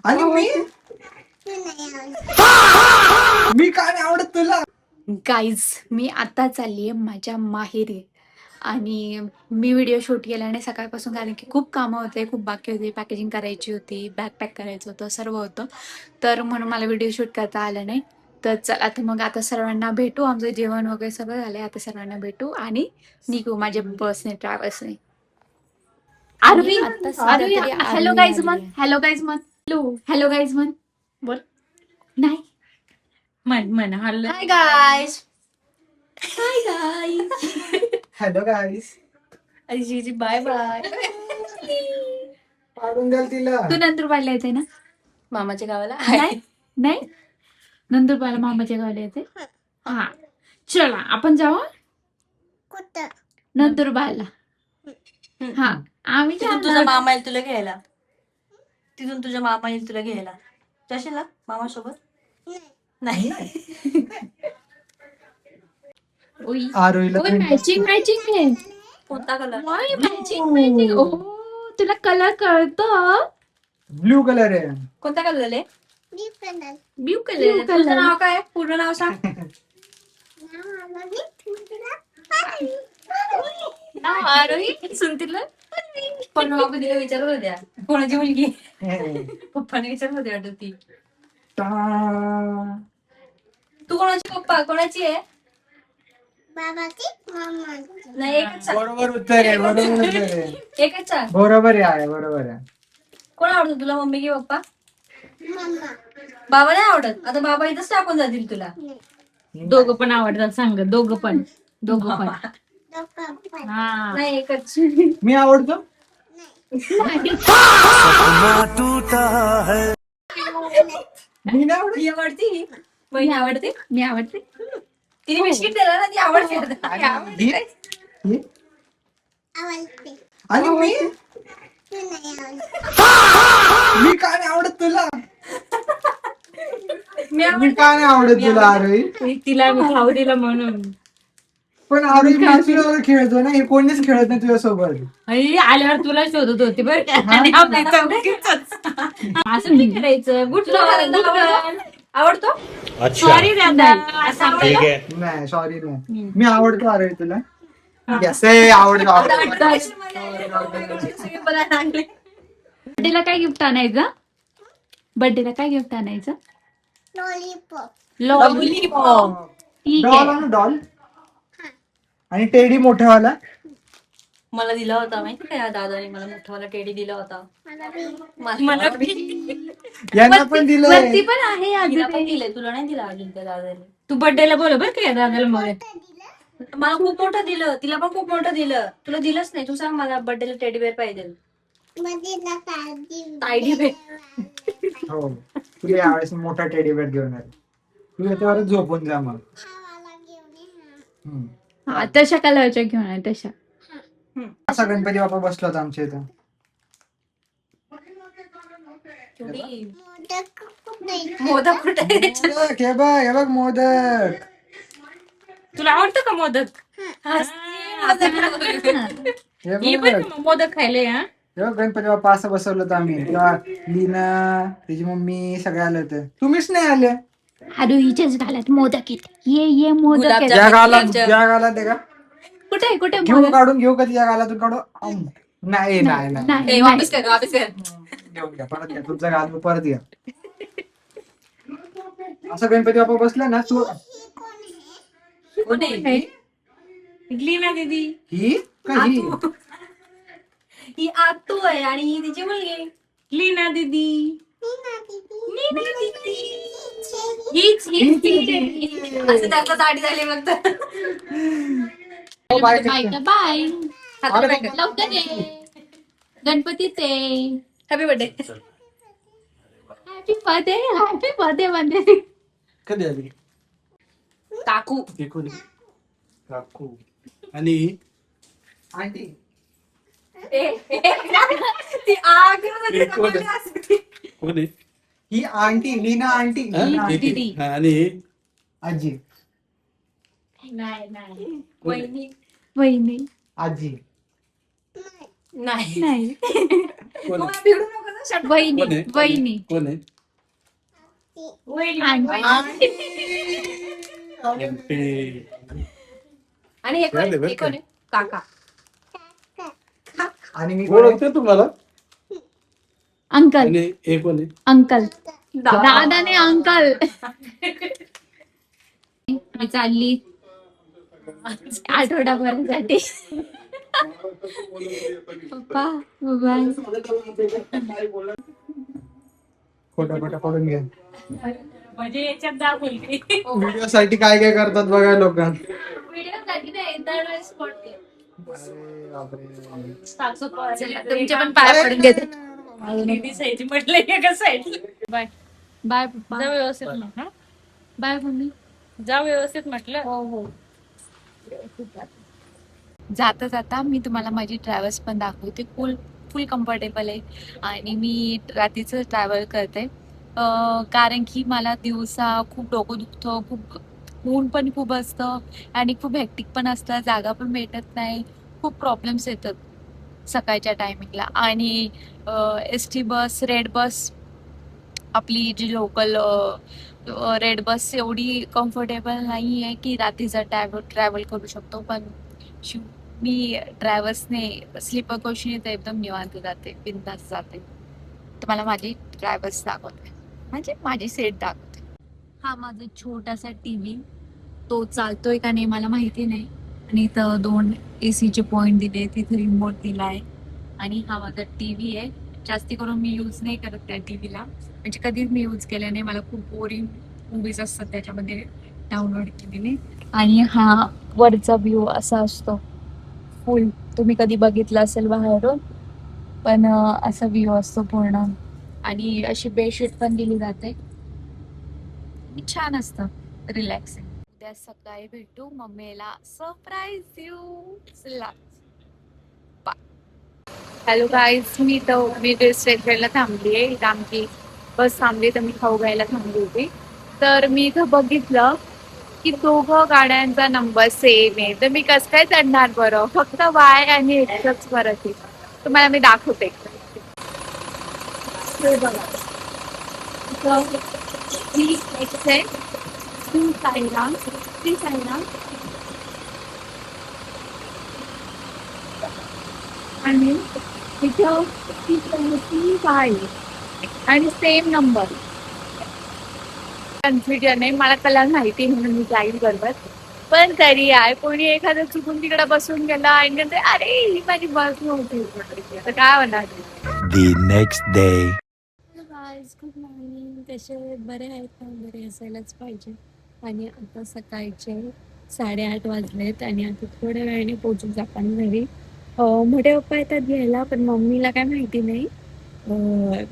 आणि मी का नाही आवडत तुला? गाईज, मी आता चालली आहे माझ्या माहेरी आणि मी व्हिडिओ शूट केला आणि सकाळपासून, कारण की खूप कामं होते, खूप बाकी होती, पॅकेजिंग करायची होती, बॅग पॅक करायचं होतं, सर्व होतं. तर म्हणून मला व्हिडिओ शूट करता आलं नाही. तर चला आता मग आता सर्वांना भेटू, आमचं जेवण वगैरे सगळं झालं, आता सर्वांना भेटू आणि निघू माझ्या बसने, ट्रॅव्हल्सने. आरवी, आरवी, हॅलो गाईज मन, हॅलो गाईज मन, हॅलो हॅलो गाईज मन, बोल. नाही, hi guys, hi guys. Hello guys. अजीजी बाय बाय. पाडून द्याल तिला. तू नंदुरबारला येते ना? मामाच्या गावाला नाही नाही, नंदुरबारला मामाच्या गावाला येते. हा, चला आपण जाऊ नंदुरबारला. हा, आम्ही तिथून तुझा मामा येईल तुला घ्यायला. तिथून तुझा मामा येईल तुला घ्यायला. जाशील ना मामा सोबत? नाही. आरोहीला मॅचिंग मॅचिंग आहे. कोणता कलर? Matching matching. ओ, तुला कलर कळतं? ब्ल्यू कलर आहे. कोणता कलर आहे? ब्ल्यू तुझं कलर. नाव काय? पूर्ण नाव सांग. नाव आरोही सुनतील. पण बाबा तिला विचारत होत्या कोणाची मुलगी. पप्पाने विचारत होते वाटत ती. तू कोणाची पप्पा कोणाची आहे? नाही एकच सांग. बरोबर उत्तर आहे, बरोबर उत्तर आहे. एकच सांग. बरोबर आहे, बरोबर आहे. कोण आवडतं तुला, मम्मी की पप्पा? बाबा नाही आवडत. आता बाबा इथंच टाकून जातील तुला. दोघं पण आवडतात, सांग. दोघं पण, दोघं पण. हा, नाही एकच. मी आवडतो. मी नाही आवडत. ही आवडती. बहीण आवडते. मी आवडते. तिने बिस्किट दिलं ना, ती आवडते. ती आवडते काय? ही? आणि मी का नाही आवडत तुला? मी का नाही आवडत तुला आरोही? तिला मी खाऊ दिला म्हणून. पण आरोही मी तुझ्यावर खेळतो ना, हे कोणीच खेळत नाही तुझ्यासोबत. आणि आल्यावर तुला शोधत होती बरं का? आणि आपली चौकीचंच. असं नाही करायचं. Good girl. आवडतो. सॉरी दादा. असं ठीक आहे. नाही, सॉरी नाही. मी आवडतो आरोही तुला. Yes, आवडतो आवडतो. बर्थडेला काय गिफ्ट आणायचं? बर्थडेला काय गिफ्ट आणायचं? लॉलीपॉप. ठीक डॉल आहे. आणू, डॉल. आणि टेडी मोठावाला. मला दिला होता माहिती का, या दादाने मला मोठावाला टेडी दिला होता. मला यांना पण दिलंय. वरती पण आहे तिला अजून. पण दिलंय, तुला नाही दिला अजून त्या दादाने. तू बर्थडेला बोल बरं का दादाला मग. मला खूप मोठं दिलं, तिला पण खूप मोठं दिलं. तुला दिलंच नाही. तू सांग मला बर्थडेला टेडी बेअर पाहिजे. Teddy bear. हो, तुला यावेळेस मोठा टेडी बेअर घेऊन आले. तू याच्यावरच झोपून जा मग. हा, तशा कलरच्या घेऊन आहे तशा. असा गणपती बाप्पा बसला होता आमच्या इथं. मोदक कुठे आहे? मोदक, हे बघ, हे बघ मोदक. तुला आवडतं का मोदक? हे बघ, मोदक खायले. हा, हे बघ गणपती बाप्पा असं बसवलं होतं आम्ही. तेव्हा लीना, त्याची मम्मी सगळे आले होते. तुम्हीच नाही आले. आरोहीच्याच गालात मोदक येते. ये मोदक गुलाबजाम. येते. या गालात आहे का? कुठे कुठे घेऊ मोदक? काढून घेऊ का तिच्या गालातून काढू? नाही नाही नाही. नाही, वापस कर, वापस कर. घेऊन घ्या, परत घ्या तुमचा गाल परत घ्या. असं गणपती बाप्पा बसला ना तू. कोण आहे? लीना दीदी. ही का ही? आतू. ही आतू आहे आणि ही तिची मुलगी. लीना दीदी. असं त्याचं दाढी झाली मग तर. Bye bye. हाताला बाय कर. लवकर ये. गणपतीत ये. Happy birthday. हॅपी बर्थडे म्हणजे. कधी आली? काकू. काकू. आणि आंटी. ती आग कोण आहे? ही आंटी, लीना आंटी. दीदी. आणि आजी. नाही. वहिनी. वहिनी. आजी. नाही. नाही. मग बिघडू नको ना. वहिनी कोण आहे? वहिनी कोण आहे? आंटी. MP. आणि हे कोण याद आहे आहे? बरं हे कोण आहे? काका. आणि मी कोण आहे? ओळखते तुम्हाला अंकल आणि हे कोण आहे? अंकल दादाने अंकल. मी चालली आठवडाभरासाठी. पप्पा बाय. खोटा खोटा पडून घ्या. म्हणजे याच्यात दाखवली. व्हिडिओ साठी काय काय करतात बघा लोक. व्हिडिओसाठी नाही, दरवेळेस पडते. चला, तुमचे पण पाय पडून घेते. दिसायची म्हटलं हे कसं आहे. बाय बाय पप्पा. जा व्यवस्थित मग. हा? Bye mummy. जा व्यवस्थित म्हटलं. हो हो. जाता जाता मी तुम्हाला माझी ट्रॅव्हल्स पण दाखवते. फुल फुल कम्फर्टेबल आहे आणि मी रात्रीचं ट्रॅव्हल करते. कारण की मला दिवसा खूप डोकं दुखतं, खूप ऊन पण खूप असतं आणि खूप हॅक्टिक पण असतं, जागा पण भेटत नाही, खूप प्रॉब्लेम्स येतात सकाळच्या टायमिंगला. आणि ST बस, रेड बस, आपली जी लोकल रेड बस एवढी कम्फर्टेबल नाही आहे की रात्रीचा ट्रॅव्हल करू शकतो. पण मी ट्रॅव्हल्सने स्लीपर कोचने तर एकदम निवांत जाते, बिनधास्त जाते. तुम्हाला माझी ट्रॅव्हल्स दाखवते, म्हणजे माझी सेट दाखवते. हा माझा छोटासा TV, तो चालतोय का नाही मला माहिती नाही. आणि इथं 2 AC पॉइंट दिले, तिथे रिमोट दिलाय. आणि हा माझा TV आहे. जास्ती करून मी यूज नाही करत त्या टीव्हीला, म्हणजे कधीच मी यूज केलं नाही. मला खूप बोरिंग मूवीज असतात त्याच्यामध्ये डाउनलोड केलेले. आणि हा वरचा व्ह्यू असा असतो फुल, तुम्ही कधी बघितला असेल बाहेरून, पण असा व्ह्यू असतो पूर्ण. आणि अशी बेडशीट पण दिली जाते, छान असतं, रिलॅक्सिंग. उद्या सकाळी भेटू, मम्मीला सरप्राईज देऊ. चला हॅलो गाईज, मी स्टेशनला थांबली आहे. इथं आमची बस थांबली, तर मी खाऊ घ्यायला थांबली होती. तर मी इथं बघितलं की दोघं गाड्यांचा नंबर सेम आहे. तर मी कसं काय चढणार बरं? फक्त Y आणि Xच फरक आहे. तुम्हाला मी दाखवते. हे बघा, इथं 3X आहे, 2 साईडला, 3 साईडला आणि इथं 3 आहे आणि सेम नंबर. कन्फ्युजन आहे, मला कलर माहिती म्हणून मी जाईल बरोबर. पण तरी आहे, कोणी एखादं चुकून तिकडे बसून गेला आणि म्हणते अरे ही माझी बस नव्हती, तर काय होणार? The next day. Good morning. कसे बरे आहेत का? बरे असायलाच पाहिजे. आणि आता सकाळचे 8:30 वाजलेत आणि आता थोड्या वेळाने पोहोचून आपण घरी. मोठे पप्पा येतात घ्यायला, पण मम्मीला काय माहिती नाही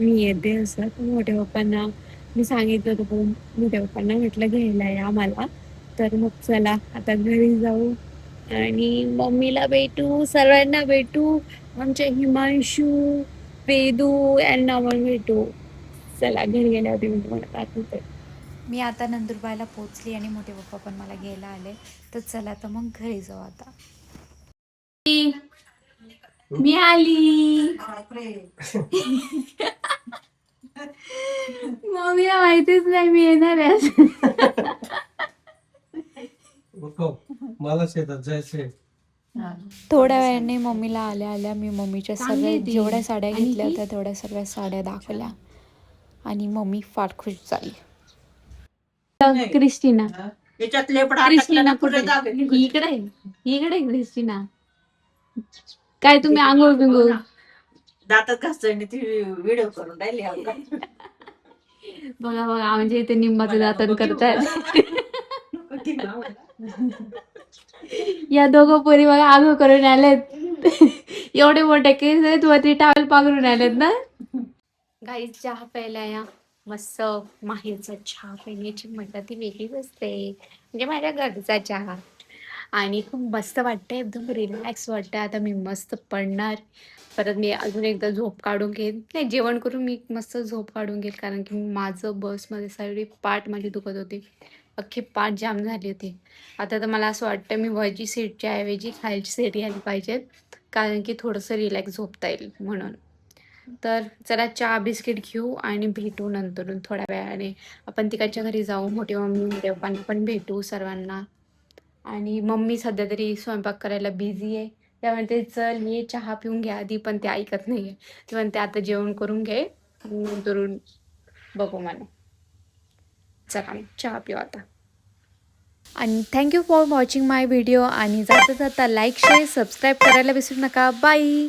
मी येते असं. पण मोठ्या पप्पांना मी सांगितलं होतं, पण मोठ्या पप्पांना म्हटलं घ्यायला या मला. तर मग चला आता घरी जाऊ आणि मम्मीला भेटू, सर्वांना भेटू, आमचे हिमांशू, वेदू यांना पण भेटू. चला घरी गेल्यावरती मी तुम्हाला दाखवते. मी आता नंदुरबारला पोहोचली आणि मोठे पप्पा पण मला घ्यायला आले. तर चला तर मग घरी जाऊ आता. मी आली. मम्मीला माहितीच नाही मी येणार आहे. मला शेतात जायचंय. थोड्या वेळाने मम्मीला आल्या आल्या मी मम्मीच्या सगळ्या जेवढ्या साड्या घेतल्या होत्या तेवढ्या सगळ्या साड्या दाखवल्या आणि मम्मी फार खुश झाली. क्रिस्टिना, क्रिस्टिना कुठे? इकडे इकडे क्रिस्टिना. काय तुम्ही आंघोळ बिंघोळ? दातात घासतोय ती व्हिडिओ करून राहिली. बघा बघा, म्हणजे इथे निंबाचं दातन करतायत. या दोघं पोरी बघा आंघोळ करून आलेत. एवढे मोठे केस आहेत, वरती टावेल पांघरून आलेत ना. गाईस, चहा प्यायला या. मस्त माहेरचा चहा पिण्याची मजा ती वेगळीच असते, म्हणजे माझ्या घरचा चहा. आणि खूप मस्त वाटतं, एकदम रिलॅक्स वाटतं. आता मी मस्त पडणार, परत मी अजून एकदा झोप काढून घेईन. नाही, जेवण करून मी मस्त झोप काढून घेईल, कारण की माझं बसमध्ये सगळी पाठ माझी दुखत होती, अख्खी पाठ जाम झाली होती. आता तर मला असं वाटतं मी वरची सीटच्या ऐवजी खालची सीट घ्यायला पाहिजे, कारण की थोडंसं रिलॅक्स झोपता येईल म्हणून. तर चला चहा बिस्किट घेऊ आणि भेटू नंतरून थोड्या वेळाने. आपण तिकडच्या घरी जाऊ, मोठी मम्मी मोठ्या पप्पांना पण भेटू सर्वांना. आणि मम्मी सध्या तरी स्वयंपाक करायला बिझी आहे. त्या म्हणते चल ये चहा पिऊन घ्या आधी, पण ते ऐकत नाही आहे. ती म्हणते आता जेवण करून घे नंतरून बघू मला. चला मग चहा पिऊ आता. आणि thank you for watching my video. आणि जाता जाता लाईक शेअर सबस्क्राईब करायला विसरू नका. बाय.